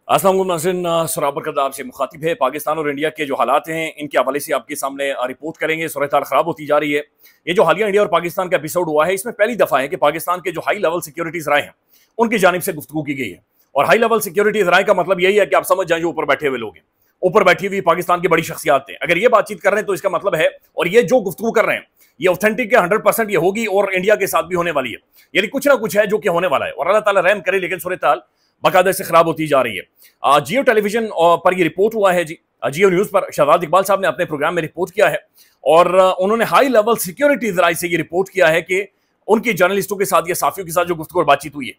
अस्सलाम वालेकुम नाज़रीन, सराबरकत आपसे मुखातिब है। पाकिस्तान और इंडिया के जो हालात हैं इनके हवाले से आपके सामने रिपोर्ट करेंगे। सूरत हाल ख़राब होती जा रही है। ये जो हालिया इंडिया और पाकिस्तान का एपिसोड हुआ है, इसमें पहली दफ़ा है कि पाकिस्तान के जो हाई लेवल सिक्योरिटीज़ राय हैं उनकी जानिब से गुफ्तगू की गई है। और हाई लेवल सिक्योरिटीज़ राय का मतलब यही है कि आप समझ जाएं जो ऊपर बैठे हुए लोग हैं, ऊपर बैठी हुई पाकिस्तान की बड़ी शख्सियात हैं, अगर ये बातचीत कर रहे हैं तो इसका मतलब है, और ये जो गुफ्तगू कर रहे हैं ये ऑथेंटिक है, 100% ये होगी और इंडिया के साथ भी होने वाली है। यानी कुछ ना कुछ है जो कि होने वाला है और अल्लाह ताला रहम करे, लेकिन सूरत हाल बाकायदा से खराब होती जा रही है। जियो टेलीविजन पर ये रिपोर्ट हुआ है जी, जियो न्यूज पर शहजाद इकबाल साहब ने अपने प्रोग्राम में रिपोर्ट किया है और उन्होंने हाई लेवल सिक्योरिटी जराये से ये रिपोर्ट किया है कि उनके जर्नलिस्टों के साथ या साफियों के साथ जो गुफ्तगू और बातचीत हुई है।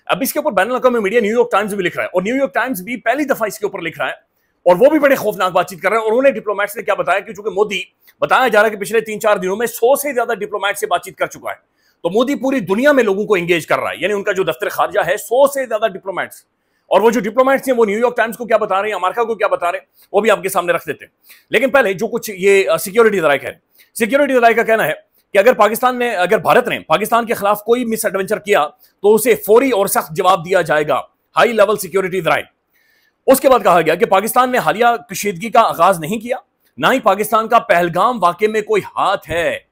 अब इसके ऊपर बैनुल अक़वामी मीडिया न्यूयॉर्क टाइम्स भी लिख रहा है और न्यूयॉर्क टाइम्स भी पहली दफा इसके ऊपर लिख रहा है और वो भी बड़े खौफनाक बातचीत कर रहे हैं। और उन्होंने डिप्लोमेट्स ने क्या बताया कि चूंकि मोदी, बताया जा रहा है कि पिछले 3-4 दिनों में 100 से ज्यादा डिप्लोमेट से बातचीत कर चुका है, तो मोदी पूरी दुनिया में लोगों को एंगेज कर रहा है। यानी उनका जो दफ्तर खारजा है 100 से ज्यादा डिप्लोमेट्स, और वो जो डिप्लोमेट्स हैं वो न्यूयॉर्क टाइम्स को क्या बता रहे हैं, अमेरिका को क्या बता रहे हैं, वो भी आपके सामने रख देते हैं। लेकिन पहले जो कुछ ये सिक्योरिटी जराये कह रहे हैं, सिक्योरिटी जराये का कहना है कि अगर भारत ने पाकिस्तान के खिलाफ कोई मिस एडवेंचर किया तो उसे फौरी और सख्त जवाब दिया जाएगा। हाई लेवल सिक्योरिटी जराये। उसके बाद कहा गया कि पाकिस्तान ने हालिया कशीदगी का आगाज नहीं किया, ना ही पाकिस्तान का पहलगाम वाकये में कोई हाथ है,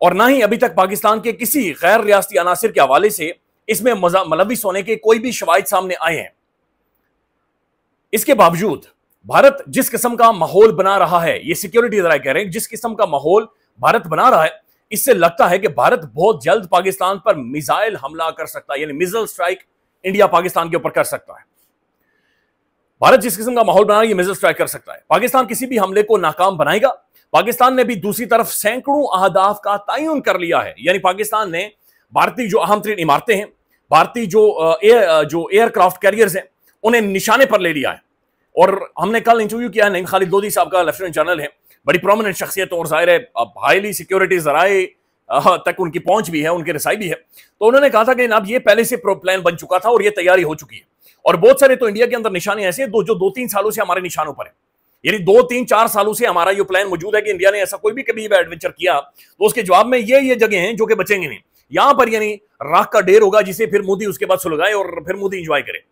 और ना ही अभी तक पाकिस्तान के किसी गैर रियासती अनासिर के हवाले से इसमें मुलविस होने के कोई भी शवाहिद सामने आए हैं। इसके बावजूद भारत जिस किस्म का माहौल बना रहा है, ये सिक्योरिटी जराये कह रहे हैं, जिस किस्म का माहौल भारत बना रहा है, इससे लगता है कि भारत बहुत जल्द पाकिस्तान पर मिसाइल हमला कर सकता है। यानी मिसाइल स्ट्राइक इंडिया पाकिस्तान के ऊपर कर सकता है। भारत जिस किस्म का माहौल बना रहा है, ये मिसाइल स्ट्राइक कर सकता है। पाकिस्तान किसी भी हमले को नाकाम बनाएगा। पाकिस्तान ने भी दूसरी तरफ सैकड़ों अहदाफ का तयन कर लिया है। यानी पाकिस्तान ने भारतीय जो अहम तरीन इमारतें हैं, भारतीय जो एयरक्राफ्ट कैरियर्स हैं, उन्हें निशाने पर ले लिया है। और हमने कल इंटरव्यू किया है नईम खालिद लोधी साहब का, लेफ्टिनेंट जनरल है, बड़ी प्रोमिनेंट शख्सियत, और जाहिर है हाईली सिक्योरिटी जराये तक उनकी पहुंच भी है, उनकी रसाई भी है। तो उन्होंने कहा था कि अब ये पहले से प्लान बन चुका था और ये तैयारी हो चुकी है। और बहुत सारे तो इंडिया के अंदर निशाने ऐसे हैं जो 2-3 सालों से हमारे निशानों पर है। यानी 2-3-4 सालों से हमारा ये प्लान मौजूद है कि इंडिया ने ऐसा कोई भी कभी एडवेंचर किया तो उसके जवाब में ये जगह हैं जो कि बचेंगे नहीं। यहां पर यानी राख का ढेर होगा जिसे फिर मोदी उसके बाद सुलगाए और फिर मोदी इंजॉय करे।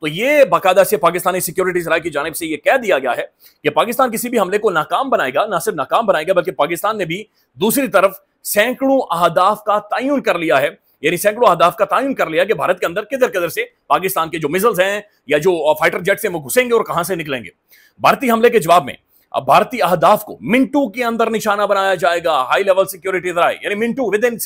तो ये बाकायदा से पाकिस्तानी सिक्योरिटी जराये की जानिब से ये कह दिया गया है कि पाकिस्तान किसी भी हमले को नाकाम बनाएगा, ना सिर्फ नाकाम बनाएगा बल्कि पाकिस्तान ने भी दूसरी तरफ सैकड़ों अहदाफ का तयन कर लिया है। यानी सैकड़ों अहदाफ का तयन कर लिया कि भारत के अंदर किधर किधर से पाकिस्तान के जो मिसाइल्स हैं या जो फाइटर जेट्स हैं वो घुसेंगे और कहां से निकलेंगे। भारतीय हमले के जवाब में अब भारतीय अहदाफ को मिनटों के अंदर निशाना बनाया जाएगा। हाई लेवल सिक्योरिटी जराये यानी मिनटों, विद इन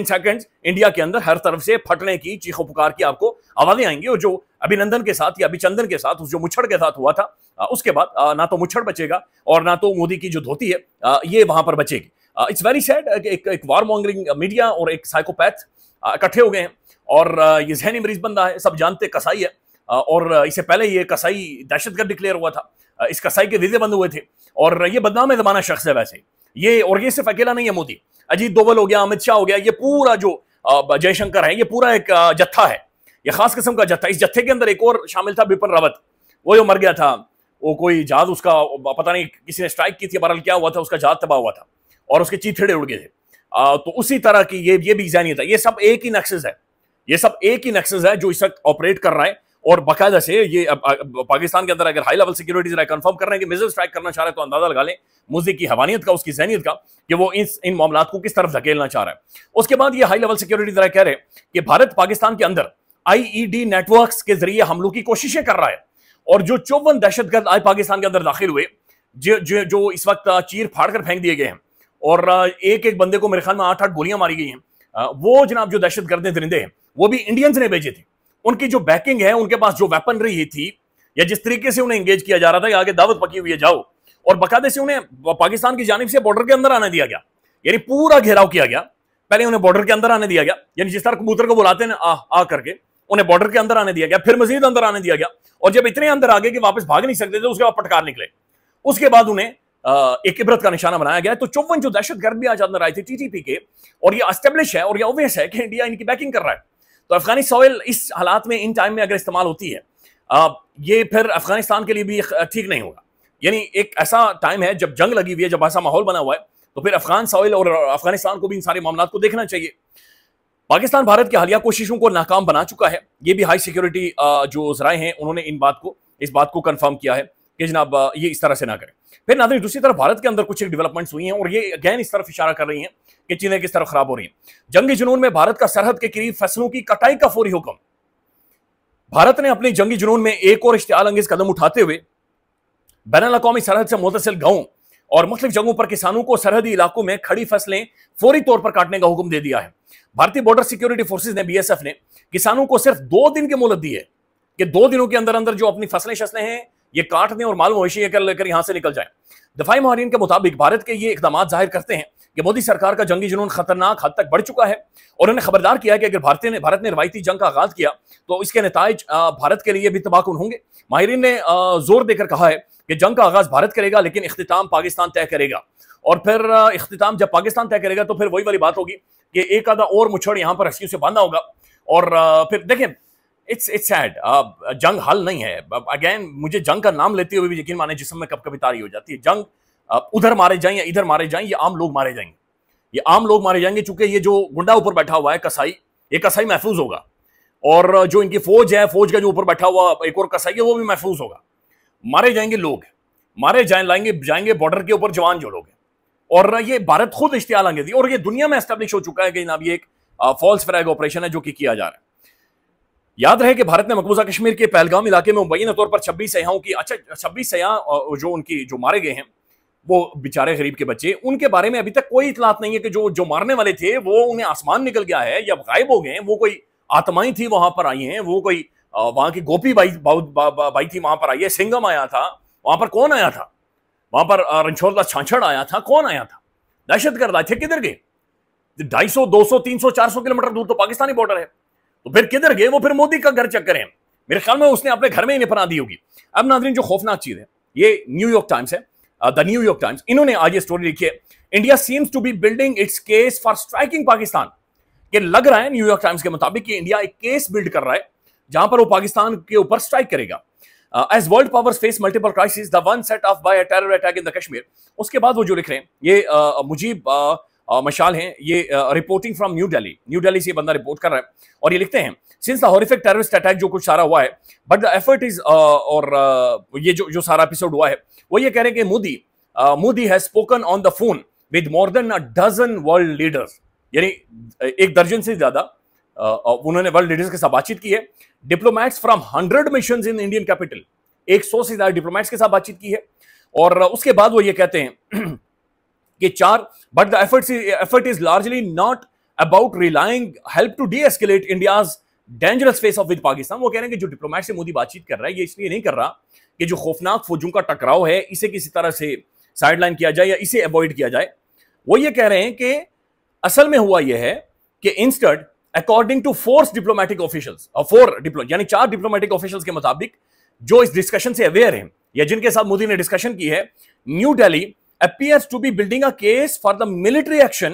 सेकंड्स इंडिया के अंदर हर तरफ से फटने की, चीखों पुकार की आपको आवाजें आएंगी। और जो अभिनंदन के साथ या अभिचंदन के साथ, उस जो मुच्छड़ के साथ हुआ था, उसके बाद ना तो मुच्छड़ बचेगा और ना तो मोदी की जो धोती है ये वहां पर बचेगी। इट्स वेरी सैड, एक वार मॉन्गरिंग मीडिया और एक साइकोपैथ इकट्ठे हो गए हैं और ये जहनी मरीज बंदा है, सब जानते कसाई है। और इससे पहले ये कसाई दहशतगर्द डिक्लेयर हुआ था, इस कसाई के वीजे बंद हुए थे और ये बदनाम जमाना शख्स है वैसे ये। और ये सिर्फ अकेला नहीं है, मोदी, अजीत डोभाल हो गया, अमित शाह हो गया, ये पूरा जो जयशंकर है, ये पूरा एक जत्था है, ये खास किस्म का जत्था। इस जत्थे के अंदर एक और शामिल था, बिपिन रावत, वो जो मर गया था, वो कोई जहाज उसका पता नहीं किसी ने स्ट्राइक की थी, बहरहाल क्या हुआ था, उसका जहाज तबाह हुआ था और उसके चीथड़े उड़ गए थे। तो उसी तरह की ये भी ज़हनियत है। ये सब एक ही नक्सस है, ये सब एक ही नक्सस है जो इस वक्त ऑपरेट कर रहा है। और बाकायदा से ये पाकिस्तान के अंदर अगर हाई लेवल सिक्योरिटी जराये कंफर्म कर रहे हैं कि मिसाइल स्ट्राइक करना चाह रहे हैं, तो अंदाजा लगा लें मोदी की हवानियत का, उसकी ज़हनियत का, कि वो इन मामलात को किस तरफ धकेलना चाह रहा है। उसके बाद ये हाई लेवल सिक्योरिटी जराये कह रहे हैं कि भारत पाकिस्तान के अंदर IED नेटवर्क्स के जरिए हमलों की कोशिशें कर रहा है। और जो 54 दहशतगर्द आज पाकिस्तान के अंदर दाखिल हुए, जो इस वक्त चीर फाड़ कर फेंक दिए गए हैं और एक बंदे को मेरे ख्याल में 8-8 गोलियां मारी गई हैं, वो जनाब जो दहशतगर्द दरिंदे हैं वो भी इंडियंस ने भेजे थे। उनकी जो बैकिंग है, उनके पास जो वेपनरी थी या जिस तरीके से उन्हें एंगेज किया जा रहा था कि आगे दावत पकी हुई है, जाओ, और बाकायदे से उन्हें पाकिस्तान की जानिब से बॉर्डर के अंदर आने दिया गया। यानी पूरा घेराव किया गया, पहले उन्हें बॉर्डर के अंदर आने दिया गया, यानी जिस तरह कबूतर को बुलाते हैं आ करके, उन्हें बॉर्डर के अंदर आने दिया गया, फिर मजीद अंदर आने दिया गया, और जब इतने अंदर आ गए कि वापस भाग नहीं सकते थे, उसके बाद पटकार निकले। उसके बाद उन्हें एक इबरत का निशाना बनाया गया। तो 54 जो दहशतगर्द भी आज अंदर आए थे TTP के, और ये एस्टेब्लिश है और ये ऑब्वियस है कि इंडिया इनकी बैकिंग कर रहा है। तो अफगानी सॉइल इस हालात में, इन टाइम में अगर इस्तेमाल होती है, ये फिर अफगानिस्तान के लिए भी ठीक नहीं होगा। यानी एक ऐसा टाइम है जब जंग लगी हुई है, जब ऐसा माहौल बना हुआ है, तो फिर अफगान सॉइल और अफगानिस्तान को भी इन सारे मामलों को देखना चाहिए। पाकिस्तान भारत की हालिया कोशिशों को नाकाम बना चुका है। ये भी हाई सिक्योरिटी जो जराए हैं उन्होंने इस बात को कंफर्म किया है कि जनाब ये इस तरह से ना करें। फिर नाज़रीन दूसरी तरफ भारत के अंदर कुछ डेवलपमेंट्स हुई हैं और ये अगेन इस तरफ इशारा कर रही हैं कि चीजें किस तरह खराब हो रही हैं। जंगी जुनून में भारत का सरहद के करीब फसलों की कटाई का फौरी हुक्म। भारत ने अपने जंगी जुनून में एक और इश्तियाल अंगेज कदम उठाते हुए बैनुल अक़वामी सरहद से मुतसिल गांवों और मुख्तलिफ जगहों पर किसानों को सरहदी इलाकों में खड़ी फसलें फौरी तौर पर काटने का हुक्म दे दिया है। भारतीय बॉर्डर सिक्योरिटी फोर्सेज ने, BSF ने किसानों को सिर्फ 2 दिन की मोहलत दी है कि 2 दिनों के अंदर अंदर जो अपनी फसलें शसलें हैं ये काट दें और माल मवेशी लेकर यहां से निकल जाएं। दफाई माहिरीन के मुताबिक भारत के ये इकदाम जाहिर करते हैं कि मोदी सरकार का जंगी जुनून खतरनाक हद तक बढ़ चुका है और उन्हें खबरदार किया है कि अगर भारत ने रवायती जंग का आगाज किया तो इसके नताइज भारत के लिए भी तबाहकुन होंगे। माहिरीन ने जोर देकर कहा है कि जंग का आगाज भारत करेगा लेकिन इख्तिताम पाकिस्तान तय करेगा और फिर इख्तिताम जब पाकिस्तान तय करेगा तो फिर वही वाली बात होगी कि एक आधा और मुछड़ यहां पर रस्सियों से बांधा होगा और फिर देखें इट्स सैड। जंग हल नहीं है। अगेन मुझे जंग का नाम लेते हुए भी यकीन माने जिस्म में कब कभी तारी हो जाती है। जंग उधर मारे जाएं या इधर मारे जाएं, ये आम लोग मारे जाएंगे, ये आम लोग मारे जाएंगे चूंकि ये जो गुंडा ऊपर बैठा हुआ है कसाई, ये कसाई महफूज होगा और जो इनकी फौज है, फौज का जो ऊपर बैठा हुआ एक और कसाई है वो भी महफूज होगा। मारे जाएंगे लोग, मारे जाएंगे बॉर्डर के ऊपर जवान जो लोग हैं। और ये भारत खुद इश्तियाल अंगेज दी और ये दुनिया में एस्टेब्लिश हो चुका है कि जनाब ये एक फॉल्स फ्लैग ऑपरेशन है जो कि किया जा रहा है। याद रहे कि भारत ने मकबूजा कश्मीर के पहलगाम इलाके में मुबैना तौर पर 26 सयाहों की 26 सयाह जो मारे गए हैं वो बेचारे गरीब के बच्चे, उनके बारे में अभी तक कोई इतलात नहीं है कि जो मारने वाले थे वो उन्हें आसमान निकल गया है या गायब हो गए हैं, वो कोई आत्माएं थी वहां पर आई हैं, वो कोई वहां की गोपी बाई थी वहां पर आई है, सिंगम आया था, वहां पर कौन आया था, वहां पर रणछोड़दास छाछड़ आया था, कौन आया था, दहशतगर्द आए थे, किधर गए? 250, 200, 300, 400 किलोमीटर दूर तो पाकिस्तानी बॉर्डर है, तो फिर किधर गए? वो फिर मोदी का घर चक्कर है। मेरे ख्याल में उसने अपने घर में ही पनाह दी होगी। अब नाज़रीन जो खौफनाक चीज है, ये न्यूयॉर्क टाइम्स है, द न्यूयॉर्क टाइम्स, इन्होंने आज ये स्टोरी लिखी है, India seems to be building its case for striking Pakistan. ये लग रहा है न्यूयॉर्क टाइम्स के मुताबिक कि इंडिया एक केस बिल्ड कर रहा है जहां पर वो पाकिस्तान के ऊपर स्ट्राइक करेगा। As world powers face multiple crisis the one set off by a terror attack in the Kashmir. उसके बाद वो जो लिख रहे हैं ये मुजीब मशाल हैं, ये रिपोर्टिंग फ्रॉम न्यू दिल्ली से ये बंदा रिपोर्ट कर रहा है और ये लिखते हैं, since the horrific terrorist attack जो कुछ सारा हुआ है, बट द एफर्ट इज और ये जो सारा एपिसोड हुआ है वो ये कह रहे हैं कि Modi has spoken on the phone with more than a dozen world leaders, यानी 1 दर्जन से ज्यादा उन्होंने वर्ल्ड लीडर्स के साथ बातचीत की है। Diplomats from 100 missions in Indian capital, 100 से ज्यादा डिप्लोमैट्स के साथ बातचीत की है और उसके बाद वो ये कहते हैं कि 4 but the effort is largely not about relying help to de-escalate India's dangerous face off with Pakistan. वो कह रहे हैं कि जो डिप्लोमैट से मोदी बातचीत कर रहा है ये इसलिए नहीं कर रहा कि जो खौफनाक फौजों का टकराव है इसे किसी तरह से साइडलाइन किया जाए या इसे अवॉइड किया जाए। वो ये कह रहे हैं कि असल में हुआ यह है कि instead according to 4 diplomatic officials, यानी 4 डिप्लोमेटिक ऑफिशियल्स के मुताबिक जो इस डिस्कशन से अवेयर हैं या जिनके साथ मोदी ने डिस्कशन की है, new Delhi appears to be building a case for the military action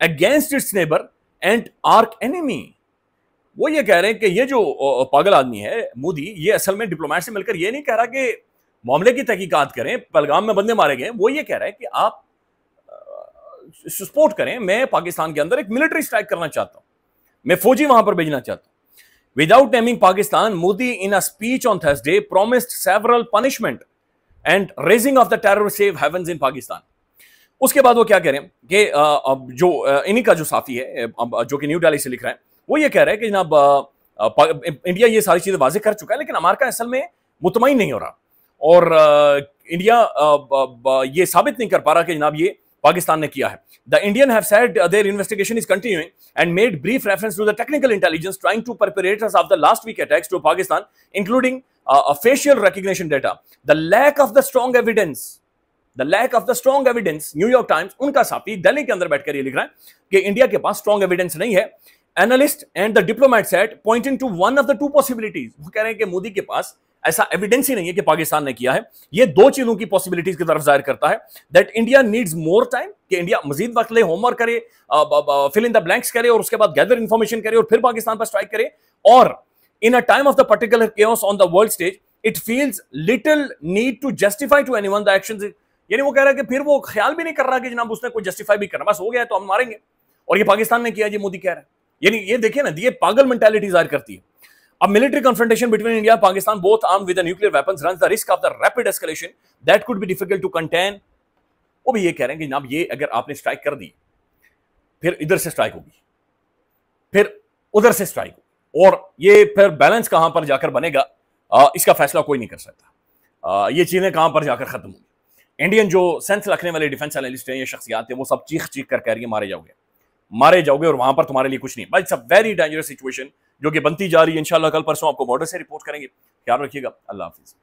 against its neighbor and arch enemy। वो ये कह रहे हैं कि ये जो पागल आदमी है मोदी, ये असल में डिप्लोमेट से मिलकर ये नहीं कह रहा कि मामले की तहकीकात करें, पहलगाम में बंदे मारे गए, वो ये कह रहा है कि आप सपोर्ट करें, मैं पाकिस्तान के अंदर एक मिलिट्री स्ट्राइक करना चाहता हूं, मैं फौजी वहां पर भेजना चाहता हूं। Without naming Pakistan, Modi in a speech on Thursday promised several punishment and razing of the terror safe havens in Pakistan. उसके बाद वो क्या कह रहे हैं कि जो इन्हीं का जो साफी है जो कि न्यू दिल्ली से लिख रहा है, वो ये कह रहा है कि जनाब इंडिया ये सारी चीजें वाजे कर चुका है लेकिन अमेरिका असल में मुतमईन नहीं हो रहा और इंडिया ये साबित नहीं कर पा रहा कि जनाब ये पाकिस्तान ने किया है। The Indian have said their investigation is continuing and made brief reference to the technical intelligence trying to perpetrators of the last week attacks to Pakistan including facial recognition data, the lack of the strong evidence, New York Times उनका साथी दिल्ली के अंदर बैठकर ये लिख रहा है कि इंडिया के पास स्ट्रॉन्ग एविडेंस नहीं है। Analyst and the diplomat said pointing to one of the 2 possibilities. वो कह रहे हैं कि मोदी के पास ऐसा एविडेंस ही नहीं है कि पाकिस्तान ने किया है। ये 2 चीजों की पॉसिबिलिटीज की तरफ जाहिर करता है, that India needs more time, कि इंडिया मजीद वक्त ले, होमवर्क करे, फिल इन द ब्लैंक्स करे और उसके बाद गैदर इंफॉर्मेशन करे और फिर पाकिस्तान पर स्ट्राइक करे। और in a time of the particular chaos on the world stage, it feels little need to justify to anyone the actions। यानी वो कह रहा है कि फिर वो ख्याल भी नहीं कर रहा कि जनाब उसने कोई जस्टिफाई भी करना, बस हो गया तो हम मारेंगे। और ये पाकिस्तान ने किया, ये मोदी कह रहा है, यानी ये देखिए ना, ये पागल मेंटालिटी जाहिर करती है। अब military confrontation between India Pakistan both armed with nuclear weapons runs the risk of the rapid escalation that could be difficult to contain. वो भी ये कह रहे हैं कि जनाब ये अगर आपने स्ट्राइक कर दी, फिर इधर से स्ट्राइक होगी, फिर उधर से स्ट्राइक होगी, और ये फिर बैलेंस कहां पर जाकर बनेगा, इसका फैसला कोई नहीं कर सकता। ये चीजें कहां पर जाकर खत्म होंगी। इंडियन जो सेंस रखने वाले डिफेंस एनालिस्ट हैं, ये शख्सियात हैं, वो सब चीख चीख कर कह रही है मारे जाओगे, मारे जाओगे, और वहां पर तुम्हारे लिए कुछ नहीं। But it's a very dangerous situation जो कि बनती जा रही है। इंशाल्लाह कल परसों आपको बॉर्डर से रिपोर्ट करेंगे। ख्याल रखिएगा। अल्लाह हाफिज।